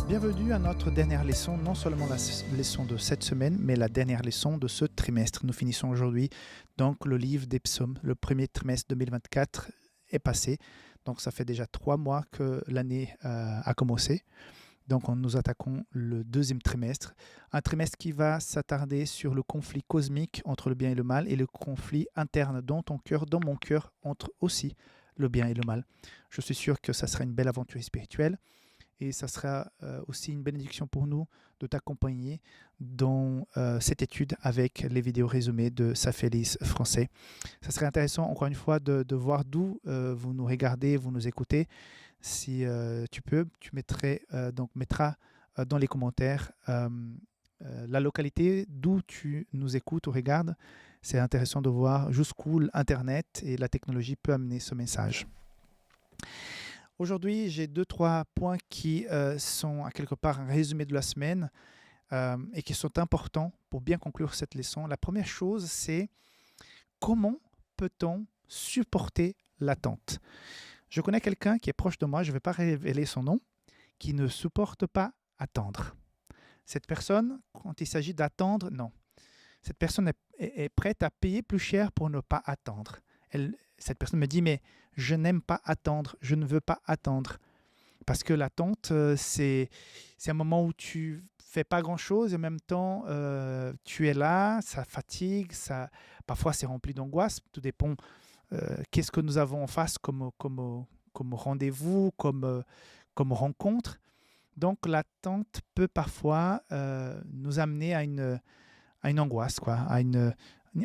Bienvenue à notre dernière leçon, non seulement la leçon de cette semaine, mais la dernière leçon de ce trimestre. Nous finissons aujourd'hui donc le livre des psaumes. Le premier trimestre 2024 est passé, donc ça fait déjà 3 mois que l'année a commencé. Donc nous attaquons le deuxième trimestre, un trimestre qui va s'attarder sur le conflit cosmique entre le bien et le mal et le conflit interne dans ton cœur, dans mon cœur, entre aussi le bien et le mal. Je suis sûr que ça sera une belle aventure spirituelle. Et ça sera aussi une bénédiction pour nous de t'accompagner dans cette étude avec les vidéos résumées de Safélis français. Ça serait intéressant, encore une fois, de voir d'où vous nous regardez, vous nous écoutez. Si tu peux, tu mettras dans les commentaires la localité d'où tu nous écoutes ou regardes. C'est intéressant de voir jusqu'où l'Internet et la technologie peut amener ce message. Aujourd'hui, j'ai 2-3 points qui sont à quelque part un résumé de la semaine et qui sont importants pour bien conclure cette leçon. La première chose, c'est comment peut-on supporter l'attente? Je connais quelqu'un qui est proche de moi, je ne vais pas révéler son nom, qui ne supporte pas attendre. Cette personne, quand il s'agit d'attendre, non. Cette personne est prête à payer plus cher pour ne pas attendre. Cette personne me dit, mais je n'aime pas attendre, je ne veux pas attendre. Parce que l'attente, c'est un moment où tu fais pas grand-chose et en même temps, tu es là, ça fatigue, parfois c'est rempli d'angoisse, tout dépend qu'est-ce que nous avons en face comme rendez-vous, comme rencontre. Donc l'attente peut parfois nous amener à une angoisse, à une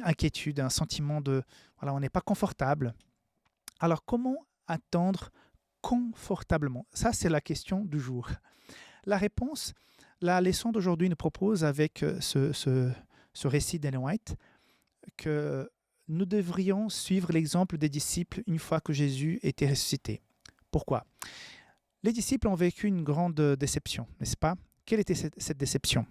inquiétude, un sentiment de voilà, on n'est pas confortable. Alors comment attendre confortablement? Ça, c'est la question du jour. La réponse, la leçon d'aujourd'hui nous propose avec ce récit d'Ellen White que nous devrions suivre l'exemple des disciples une fois que Jésus était ressuscité. Pourquoi? Les disciples ont vécu une grande déception, n'est-ce pas? Quelle était cette déception?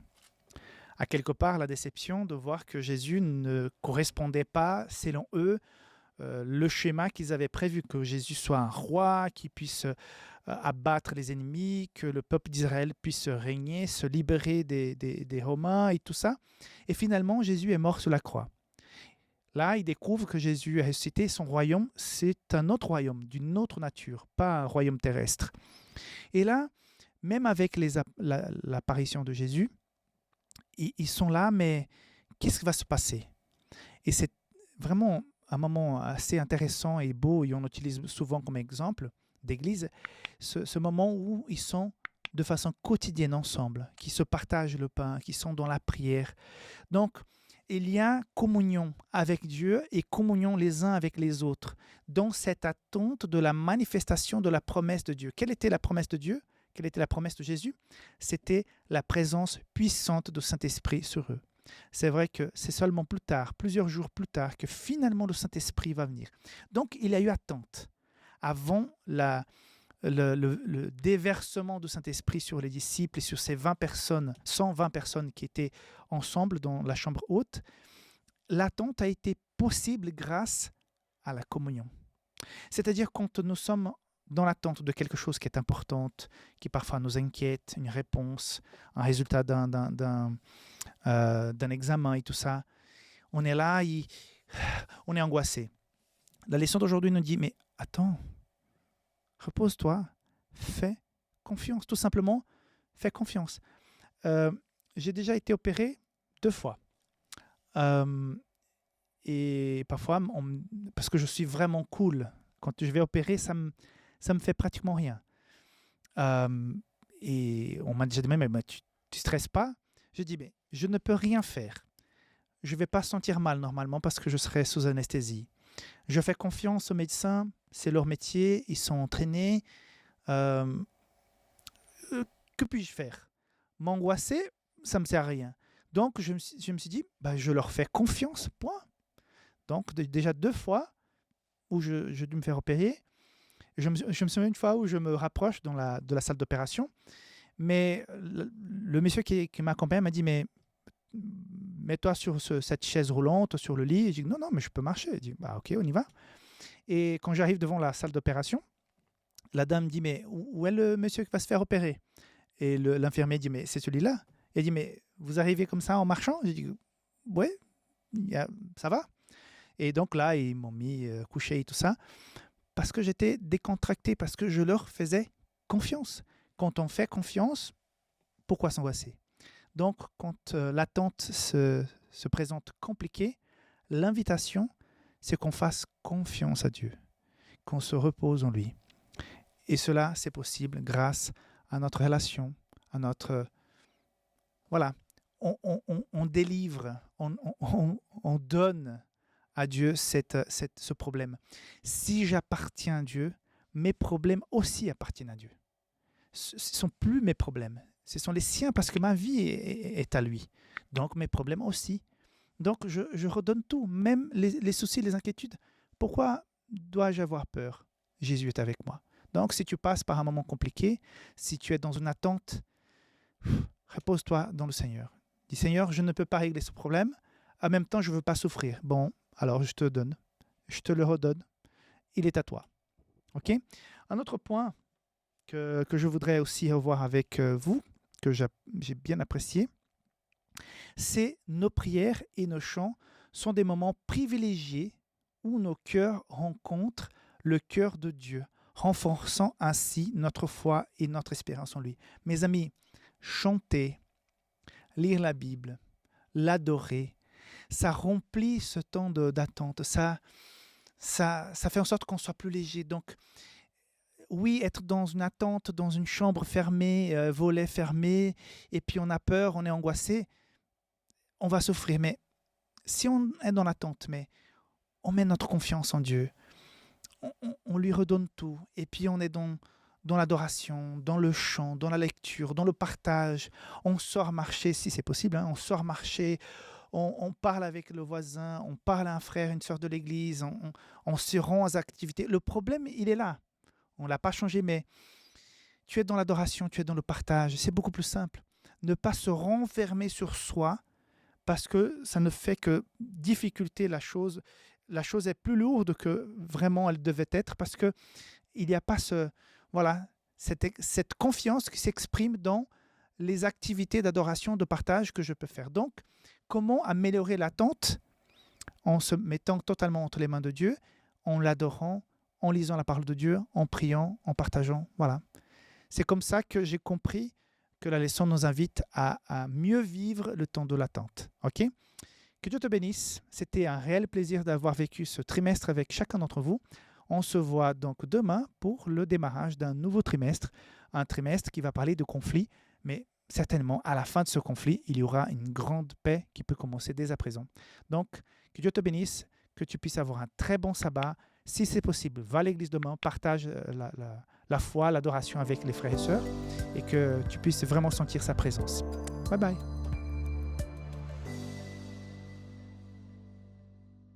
À quelque part, la déception de voir que Jésus ne correspondait pas, selon eux, le schéma qu'ils avaient prévu, que Jésus soit un roi, qui puisse abattre les ennemis, que le peuple d'Israël puisse régner, se libérer des Romains et tout ça. Et finalement, Jésus est mort sur la croix. Là, ils découvrent que Jésus est ressuscité, son royaume, c'est un autre royaume, d'une autre nature, pas un royaume terrestre. Et là, même avec l'apparition de Jésus, ils sont là, mais qu'est-ce qui va se passer? Et c'est vraiment un moment assez intéressant et beau, et on l'utilise souvent comme exemple d'église, ce moment où ils sont de façon quotidienne ensemble, qui se partagent le pain, qui sont dans la prière. Donc, il y a communion avec Dieu et communion les uns avec les autres, dans cette attente de la manifestation de la promesse de Dieu. Quelle était la promesse de Dieu? Quelle était la promesse de Jésus? C'était la présence puissante du Saint-Esprit sur eux. C'est vrai que c'est seulement plus tard, plusieurs jours plus tard, que finalement le Saint-Esprit va venir. Donc, il y a eu attente avant le déversement du Saint-Esprit sur les disciples et sur ces 120 personnes qui étaient ensemble dans la chambre haute. L'attente a été possible grâce à la communion. C'est-à-dire quand nous sommes dans l'attente de quelque chose qui est important, qui parfois nous inquiète, une réponse, un résultat d'un examen et tout ça, on est là, on est angoissé. La leçon d'aujourd'hui nous dit, mais attends, repose-toi, fais confiance, tout simplement, fais confiance. J'ai déjà été opéré 2 fois. Et parfois, parce que je suis vraiment cool, quand je vais opérer, ça me fait pratiquement rien. Et on m'a déjà dit, mais tu stresses pas? Je dis, mais je ne peux rien faire. Je ne vais pas sentir mal normalement parce que je serai sous anesthésie. Je fais confiance aux médecins, c'est leur métier, ils sont entraînés. Que puis-je faire? M'angoisser, ça ne me sert à rien. Donc, je me suis dit, je leur fais confiance, point. Donc, déjà 2 fois où je dû me faire opérer. Je me souviens une fois où je me rapproche de la salle d'opération, mais le monsieur qui m'accompagne m'a dit, mais mets-toi sur cette chaise roulante, sur le lit. Et je dis, non, mais je peux marcher. Je dis, ok, on y va. Et quand j'arrive devant la salle d'opération, la dame me dit, mais où est le monsieur qui va se faire opérer? Et l'infirmier dit, mais c'est celui-là. Il dit, mais vous arrivez comme ça en marchant? J'ai dit, ouais, ça va. Et donc là, ils m'ont mis couché et tout ça, parce que j'étais décontracté, parce que je leur faisais confiance. Quand on fait confiance, pourquoi s'angoisser? Donc, quand l'attente se présente compliquée, l'invitation, c'est qu'on fasse confiance à Dieu, qu'on se repose en lui. Et cela, c'est possible grâce à notre relation, à notre... Voilà, on délivre, on donne à Dieu ce problème. Si j'appartiens à Dieu, mes problèmes aussi appartiennent à Dieu. Ce ne sont plus mes problèmes, ce sont les siens parce que ma vie est à lui. Donc mes problèmes aussi. Donc je redonne tout, même les soucis, les inquiétudes. Pourquoi dois-je avoir peur? Jésus est avec moi. Donc si tu passes par un moment compliqué, si tu es dans une attente, repose-toi dans le Seigneur. Dis Seigneur, je ne peux pas régler ce problème. En même temps, je ne veux pas souffrir. Bon, alors je te donne. Je te le redonne. Il est à toi. OK? Un autre point que je voudrais aussi revoir avec vous, que j'ai bien apprécié, c'est nos prières et nos chants sont des moments privilégiés où nos cœurs rencontrent le cœur de Dieu, renforçant ainsi notre foi et notre espérance en lui. Mes amis, chanter, lire la Bible, l'adorer, ça remplit ce temps d'attente, ça fait en sorte qu'on soit plus léger. Donc, oui, être dans une attente, dans une chambre fermée, volets fermés, et puis on a peur, on est angoissé, on va souffrir. Mais si on est dans l'attente, mais on met notre confiance en Dieu, on lui redonne tout, et puis on est dans l'adoration, dans le chant, dans la lecture, dans le partage, on sort marcher, si c'est possible, on sort marcher, on parle avec le voisin, on parle à un frère, une sœur de l'église, on se rend aux activités. Le problème, il est là. On ne l'a pas changé, mais tu es dans l'adoration, tu es dans le partage. C'est beaucoup plus simple. Ne pas se renfermer sur soi parce que ça ne fait que difficulter la chose. La chose est plus lourde que vraiment elle devait être parce qu'il n'y a pas cette confiance qui s'exprime dans les activités d'adoration, de partage que je peux faire. Donc, comment améliorer l'attente en se mettant totalement entre les mains de Dieu, en l'adorant, en lisant la parole de Dieu, en priant, en partageant. Voilà. C'est comme ça que j'ai compris que la leçon nous invite à mieux vivre le temps de l'attente. OK? Que Dieu te bénisse. C'était un réel plaisir d'avoir vécu ce trimestre avec chacun d'entre vous. On se voit donc demain pour le démarrage d'un nouveau trimestre. Un trimestre qui va parler de conflits, mais certainement, à la fin de ce conflit, il y aura une grande paix qui peut commencer dès à présent. Donc, que Dieu te bénisse, que tu puisses avoir un très bon sabbat. Si c'est possible, va à l'église demain, partage la foi, l'adoration avec les frères et sœurs et que tu puisses vraiment sentir sa présence. Bye bye.